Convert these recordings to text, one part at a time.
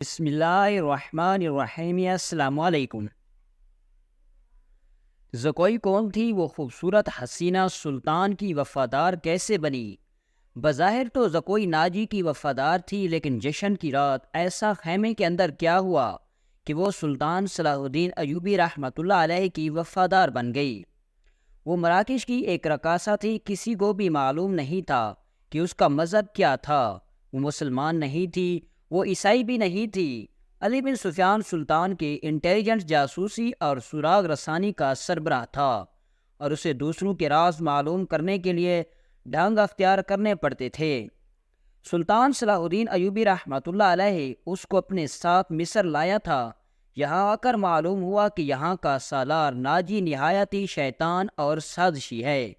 بسم اللہ الرحمن الرحیم، السلام علیکم۔ زکوئی کون تھی وہ خوبصورت حسینہ سلطان کی وفادار کیسے بنی؟ بظاہر تو زکوئی ناجی کی وفادار تھی، لیکن جشن کی رات ایسا خیمے کے اندر کیا ہوا کہ وہ سلطان صلاح الدین ایوبی رحمۃ اللہ علیہ کی وفادار بن گئی۔ وہ مراکش کی ایک رقاصہ تھی، کسی کو بھی معلوم نہیں تھا کہ اس کا مذہب کیا تھا۔ وہ مسلمان نہیں تھی، وہ عیسائی بھی نہیں تھی۔ علی بن سفیان سلطان کے انٹیلیجنس، جاسوسی اور سراغ رسانی کا سربراہ تھا، اور اسے دوسروں کے راز معلوم کرنے کے لیے ڈھنگ اختیار کرنے پڑتے تھے۔ سلطان صلاح الدین ایوبی رحمۃ اللہ علیہ اس کو اپنے ساتھ مصر لایا تھا۔ یہاں آ کر معلوم ہوا کہ یہاں کا سالار ناجی نہایتی شیطان اور سازشی ہے۔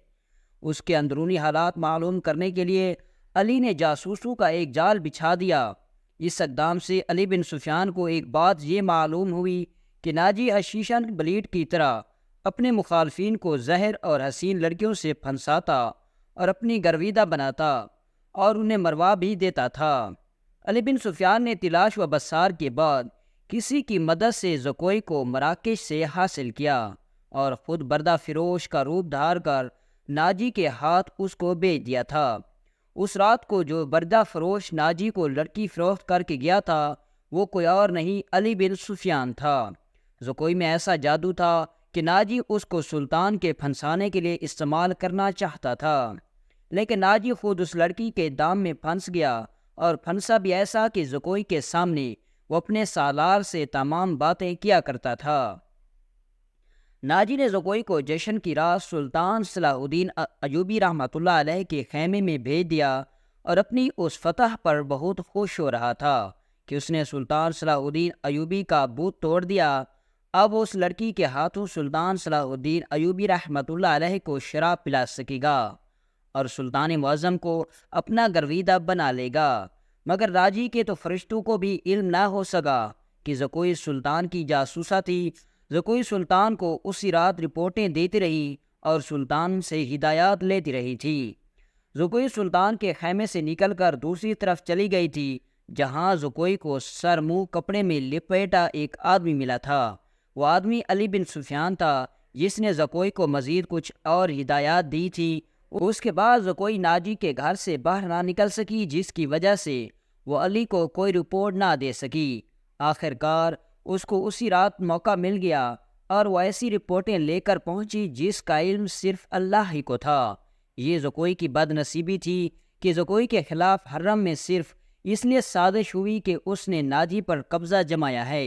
اس کے اندرونی حالات معلوم کرنے کے لیے علی نے جاسوسوں کا ایک جال بچھا دیا۔ اس اقدام سے علی بن سفیان کو ایک بات یہ معلوم ہوئی کہ ناجی حشیشن بلیڈ کی طرح اپنے مخالفین کو زہر اور حسین لڑکیوں سے پھنساتا اور اپنی گرویدہ بناتا اور انہیں مروا بھی دیتا تھا۔ علی بن سفیان نے تلاش و بسار کے بعد کسی کی مدد سے زکوئی کو مراکش سے حاصل کیا اور خود بردہ فروش کا روپ دھار کر ناجی کے ہاتھ اس کو بیچ دیا تھا۔ اس رات کو جو بردہ فروش ناجی کو لڑکی فروخت کر کے گیا تھا وہ کوئی اور نہیں علی بن سفیان تھا۔ زکوئی میں ایسا جادو تھا کہ ناجی اس کو سلطان کے پھنسانے کے لیے استعمال کرنا چاہتا تھا، لیکن ناجی خود اس لڑکی کے دام میں پھنس گیا، اور پھنسا بھی ایسا کہ زکوئی کے سامنے وہ اپنے سالار سے تمام باتیں کیا کرتا تھا۔ ناجی نے زکوئی کو جشن کی رات سلطان صلاح الدین ایوبی رحمۃ اللہ علیہ کے خیمے میں بھیج دیا، اور اپنی اس فتح پر بہت خوش ہو رہا تھا کہ اس نے سلطان صلاح الدین ایوبی کا بت توڑ دیا۔ اب اس لڑکی کے ہاتھوں سلطان صلاح الدین ایوبی رحمۃ اللہ علیہ کو شراب پلا سکے گا اور سلطان معظم کو اپنا گرویدہ بنا لے گا۔ مگر راجی کے تو فرشتوں کو بھی علم نہ ہو سکا کہ زکوئی سلطان کی جاسوسہ تھی۔ زکوئی سلطان کو اسی رات رپورٹیں دیتی رہی اور سلطان سے ہدایات لیتی رہی تھی۔ زکوئی سلطان کے خیمے سے نکل کر دوسری طرف چلی گئی تھی، جہاں زکوئی کو سر منہ کپڑے میں لپیٹا ایک آدمی ملا تھا۔ وہ آدمی علی بن سفیان تھا، جس نے زکوئی کو مزید کچھ اور ہدایات دی تھی۔ اس کے بعد زکوئی ناجی کے گھر سے باہر نہ نکل سکی، جس کی وجہ سے وہ علی کو کوئی رپورٹ نہ دے سکی۔ آخر کار اس کو اسی رات موقع مل گیا اور وہ ایسی رپورٹیں لے کر پہنچی جس کا علم صرف اللہ ہی کو تھا۔ یہ زکوئی کی بد نصیبی تھی کہ زکوئی کے خلاف حرم میں صرف اس لیے سازش ہوئی کہ اس نے ناجی پر قبضہ جمایا ہے۔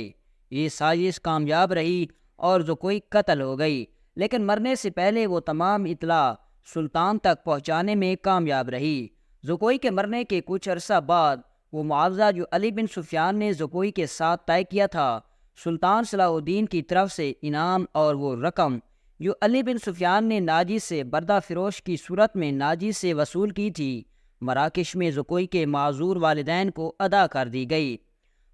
یہ سازش کامیاب رہی اور زکوئی قتل ہو گئی، لیکن مرنے سے پہلے وہ تمام اطلاع سلطان تک پہنچانے میں کامیاب رہی۔ زکوئی کے مرنے کے کچھ عرصہ بعد وہ معاوضہ جو علی بن سفیان نے زکوئی کے ساتھ طے کیا تھا، سلطان صلاح الدین کی طرف سے انعام اور وہ رقم جو علی بن سفیان نے ناجی سے بردہ فروش کی صورت میں ناجی سے وصول کی تھی، مراکش میں زکوئی کے معذور والدین کو ادا کر دی گئی۔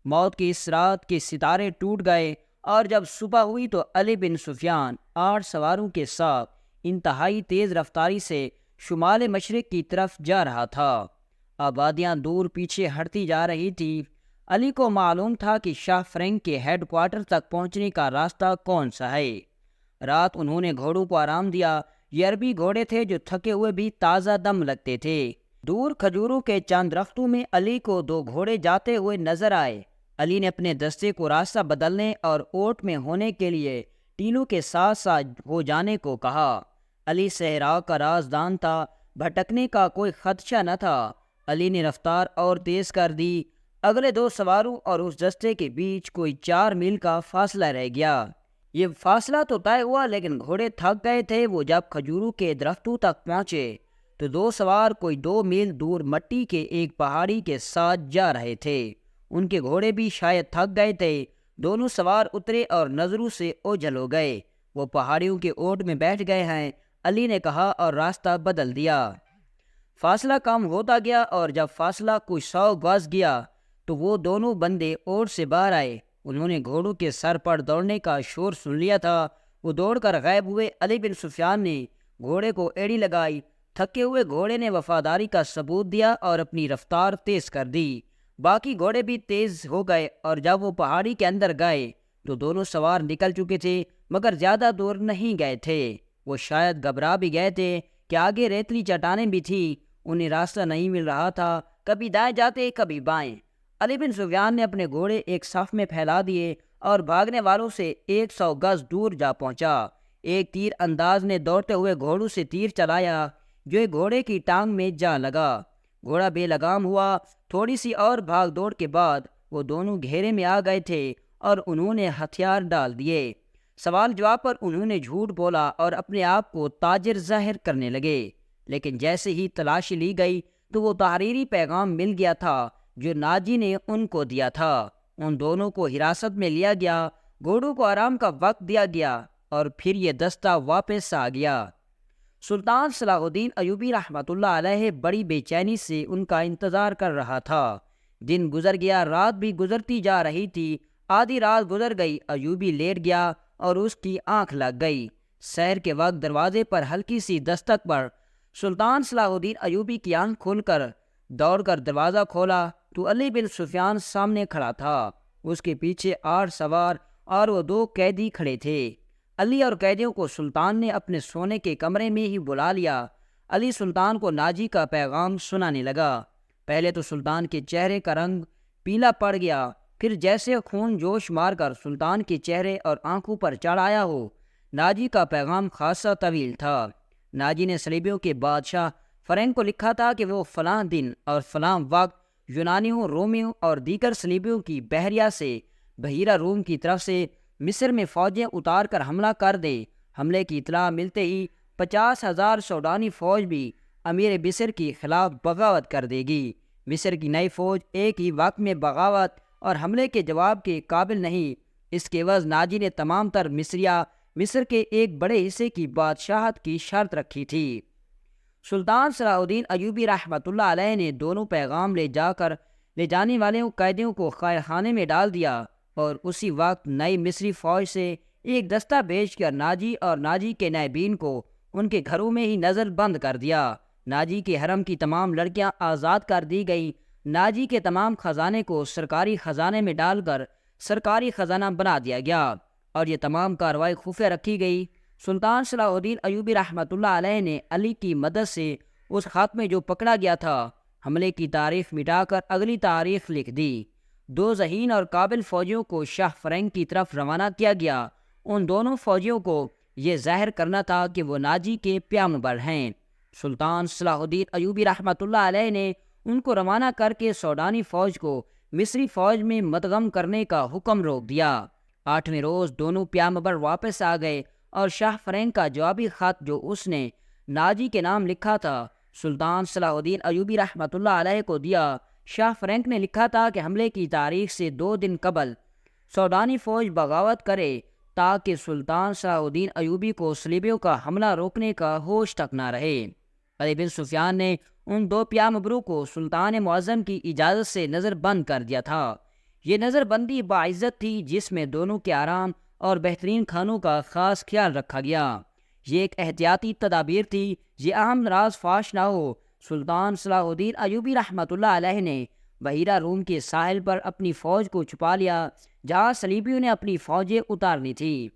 موت کی اس رات کے ستارے ٹوٹ گئے، اور جب صبح ہوئی تو علی بن سفیان 8 سواروں کے ساتھ انتہائی تیز رفتاری سے شمال مشرق کی طرف جا رہا تھا۔ آبادیاں دور پیچھے ہٹتی جا رہی تھی۔ علی کو معلوم تھا کہ شاہ فرنگ کے ہیڈ کوارٹر تک پہنچنے کا راستہ کون سا ہے۔ رات انہوں نے گھوڑوں کو آرام دیا۔ یہ عربی گھوڑے تھے جو تھکے ہوئے بھی تازہ دم لگتے تھے۔ دور کھجوروں کے چند درختوں میں علی کو 2 گھوڑے جاتے ہوئے نظر آئے۔ علی نے اپنے دستے کو راستہ بدلنے اور اوٹ میں ہونے کے لیے ٹیلوں کے ساتھ ساتھ ہو جانے کو کہا۔ علی صحرا کا رازدان تھا، بھٹکنے کا کوئی خدشہ نہ تھا۔ علی نے رفتار اور تیز کر دی۔ اگلے 2 سواروں اور اس دستے کے بیچ کوئی 4 میل کا فاصلہ رہ گیا۔ یہ فاصلہ تو طے ہوا، لیکن گھوڑے تھک گئے تھے۔ وہ جب کھجوروں کے درختوں تک پہنچے تو 2 سوار کوئی 2 میل دور مٹی کے ایک پہاڑی کے ساتھ جا رہے تھے۔ ان کے گھوڑے بھی شاید تھک گئے تھے۔ دونوں سوار اترے اور نظروں سے اوجھل ہو گئے۔ وہ پہاڑیوں کے اوٹ میں بیٹھ گئے ہیں، علی نے کہا، اور راستہ بدل دیا۔ فاصلہ کم ہوتا گیا، اور جب فاصلہ کوئی 100 گز گیا تو وہ دونوں بندے اوٹ سے باہر آئے۔ انہوں نے گھوڑوں کے سر پر دوڑنے کا شور سن لیا تھا۔ وہ دوڑ کر غائب ہوئے۔ علی بن سفیان نے گھوڑے کو ایڑی لگائی۔ تھکے ہوئے گھوڑے نے وفاداری کا ثبوت دیا اور اپنی رفتار تیز کر دی۔ باقی گھوڑے بھی تیز ہو گئے اور جب وہ پہاڑی کے اندر گئے تو دونوں سوار نکل چکے تھے مگر زیادہ دور نہیں گئے تھے۔ وہ شاید گھبرا بھی گئے تھے کہ آگے ریتلی چٹانیں بھی تھیں، انہیں راستہ نہیں مل رہا تھا، کبھی دائیں جاتے کبھی بائیں۔ علی بن سفیان نے اپنے گھوڑے ایک صف میں پھیلا دیے اور بھاگنے والوں سے 100 گز دور جا پہنچا۔ ایک تیر انداز نے دوڑتے ہوئے گھوڑوں سے تیر چلایا جو ایک گھوڑے کی ٹانگ میں جا لگا۔ گھوڑا بے لگام ہوا۔ تھوڑی سی اور بھاگ دوڑ کے بعد وہ دونوں گھیرے میں آ گئے تھے اور انہوں نے ہتھیار ڈال دیے۔ سوال جواب پر انہوں نے جھوٹ بولا اور اپنے آپ کو تاجر ظاہر کرنے لگے، لیکن جیسے ہی تلاشی لی گئی تو وہ تحریری پیغام مل گیا تھا جو ناجی نے ان کو دیا تھا۔ ان دونوں کو حراست میں لیا گیا، گھوڑوں کو آرام کا وقت دیا گیا اور پھر یہ دستہ واپس آ گیا۔ سلطان صلاح الدین ایوبی رحمۃ اللہ علیہ بڑی بے چینی سے ان کا انتظار کر رہا تھا۔ دن گزر گیا، رات بھی گزرتی جا رہی تھی۔ آدھی رات گزر گئی، ایوبی لیٹ گیا اور اس کی آنکھ لگ گئی۔ سحر کے وقت دروازے پر ہلکی سی دستک پر سلطان صلاح الدین ایوبی کی آنکھ کھل کر دوڑ کر دروازہ کھولا تو علی بن سفیان سامنے کھڑا تھا۔ اس کے پیچھے 8 سوار اور وہ 2 قیدی کھڑے تھے۔ علی اور قیدیوں کو سلطان نے اپنے سونے کے کمرے میں ہی بلا لیا۔ علی سلطان کو ناجی کا پیغام سنانے لگا۔ پہلے تو سلطان کے چہرے کا رنگ پیلا پڑ گیا، پھر جیسے خون جوش مار کر سلطان کے چہرے اور آنکھوں پر چڑھ آیا ہو۔ ناجی کا پیغام خاصا طویل تھا۔ ناجی نے صلیبیوں کے بادشاہ فرینک کو لکھا تھا کہ وہ فلاں دن اور فلاں وقت یونانیوں، رومیوں اور دیگر صلیبیوں کی بحریہ سے بحیرہ روم کی طرف سے مصر میں فوجیں اتار کر حملہ کر دے۔ حملے کی اطلاع ملتے ہی 50,000 سوڈانی فوج بھی امیر مصر کی خلاف بغاوت کر دے گی۔ مصر کی نئی فوج ایک ہی وقت میں بغاوت اور حملے کے جواب کے قابل نہیں۔ اس کے عوض ناجی نے تمام تر مصر کے ایک بڑے حصے کی بادشاہت کی شرط رکھی تھی۔ سلطان صلاح الدین ایوبی رحمۃ اللہ علیہ نے دونوں پیغام لے جانے والے قیدیوں کو قید خانے میں ڈال دیا اور اسی وقت نئی مصری فوج سے ایک دستہ بھیج کر ناجی اور ناجی کے نائبین کو ان کے گھروں میں ہی نظر بند کر دیا۔ ناجی کے حرم کی تمام لڑکیاں آزاد کر دی گئیں۔ ناجی کے تمام خزانے کو سرکاری خزانے میں ڈال کر سرکاری خزانہ بنا دیا گیا اور یہ تمام کارروائی خفیہ رکھی گئی۔ سلطان صلاح الدین ایوبی رحمۃ اللہ علیہ نے علی کی مدد سے اس خط میں جو پکڑا گیا تھا حملے کی تاریخ مٹا کر اگلی تاریخ لکھ دی۔ 2 ذہین اور قابل فوجیوں کو شاہ فرینک کی طرف روانہ کیا گیا۔ ان دونوں فوجیوں کو یہ ظاہر کرنا تھا کہ وہ ناجی کے پیامبر ہیں۔ سلطان صلاح الدین ایوبی رحمۃ اللہ علیہ نے ان کو روانہ کر کے سوڈانی فوج کو مصری فوج میں مدغم کرنے کا حکم روک دیا۔ 8ویں روز دونوں پیامبر واپس آ گئے اور شاہ فرینک کا جوابی خط جو اس نے ناجی کے نام لکھا تھا سلطان صلاح الدین ایوبی رحمۃ اللہ علیہ کو دیا۔ شاہ فرینک نے لکھا تھا کہ حملے کی تاریخ سے 2 دن قبل سوڈانی فوج بغاوت کرے تاکہ سلطان صلاح الدین ایوبی کو صلیبیوں کا حملہ روکنے کا ہوش تک نہ رہے۔ علی بن سفیان نے ان 2 پیامبروں کو سلطان معظم کی اجازت سے نظر بند کر دیا تھا۔ یہ نظر بندی باعزت تھی جس میں دونوں کے آرام اور بہترین کھانوں کا خاص خیال رکھا گیا۔ یہ ایک احتیاطی تدابیر تھی یہ اہم راز فاش نہ ہو۔ سلطان صلاح الدین ایوبی رحمۃ اللہ علیہ نے بحیرہ روم کے ساحل پر اپنی فوج کو چھپا لیا جہاں صلیبیوں نے اپنی فوجیں اتارنی تھی۔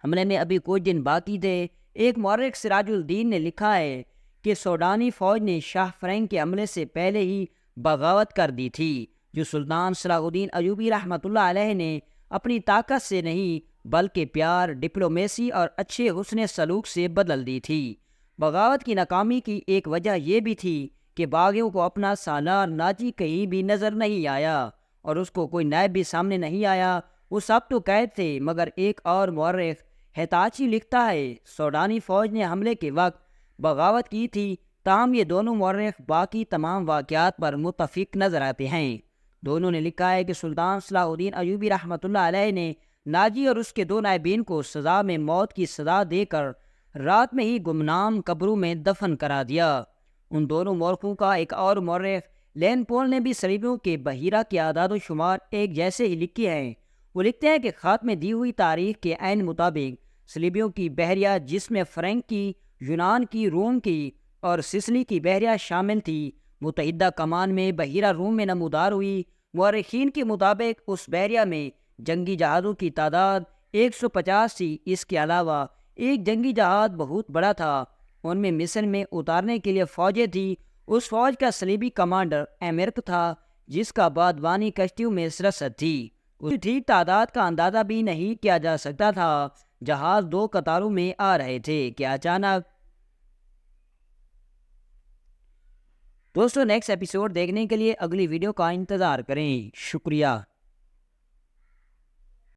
حملے میں ابھی کچھ دن باقی تھے۔ ایک مورخ سراج الدین نے لکھا ہے کہ سوڈانی فوج نے شاہ فرینک کے حملے سے پہلے ہی بغاوت کر دی تھی جو سلطان صلاح الدین ایوبی رحمۃ اللہ علیہ نے اپنی طاقت سے نہیں بلکہ پیار، ڈپلومیسی اور اچھے حسن سلوک سے بدل دی تھی۔ بغاوت کی ناکامی کی ایک وجہ یہ بھی تھی کہ باغیوں کو اپنا سالار ناجی کہیں بھی نظر نہیں آیا اور اس کو کوئی نائب بھی سامنے نہیں آیا۔ وہ سب تو قید تھے مگر ایک اور مورخ ہیتاچی لکھتا ہے سوڈانی فوج نے حملے کے وقت بغاوت کی تھی، تاہم یہ دونوں مورخ باقی تمام واقعات پر متفق نظر آتے ہیں۔ دونوں نے لکھا ہے کہ سلطان صلاح الدین ایوبی رحمۃ اللہ علیہ نے ناجی اور اس کے 2 نائبین کو سزا میں موت کی سزا دے کر رات میں ہی گمنام قبروں میں دفن کرا دیا۔ ان دونوں مورخوں کا ایک اور مورخ لین پول نے بھی صلیبیوں کے بحیرہ کے اعداد و شمار ایک جیسے ہی لکھے ہیں۔ وہ لکھتے ہیں کہ خط میں دی ہوئی تاریخ کے عین مطابق صلیبیوں کی بحریہ جس میں فرینک کی، یونان کی، روم کی اور سسلی کی بحریہ شامل تھی متحدہ کمان میں بحیرہ روم میں نمودار ہوئی۔ مورخین کے مطابق اس بحریہ میں جنگی جہازوں کی تعداد 150 تھی۔ اس کے علاوہ ایک جنگی جہاز بہت بڑا تھا، ان میں مصر میں اتارنے کے لیے فوجیں تھیں۔ اس فوج کا صلیبی کمانڈر ایمرک تھا، جس کا بادبانی کشتیوں میں سرست تھی۔ اس کی ٹھیک تعداد کا اندازہ بھی نہیں کیا جا سکتا تھا۔ جہاز 2 قطاروں میں آ رہے تھے کہ اچانک دوستو نیکسٹ ایپیسوڈ دیکھنے کے لیے اگلی ویڈیو کا انتظار کریں۔ شکریہ۔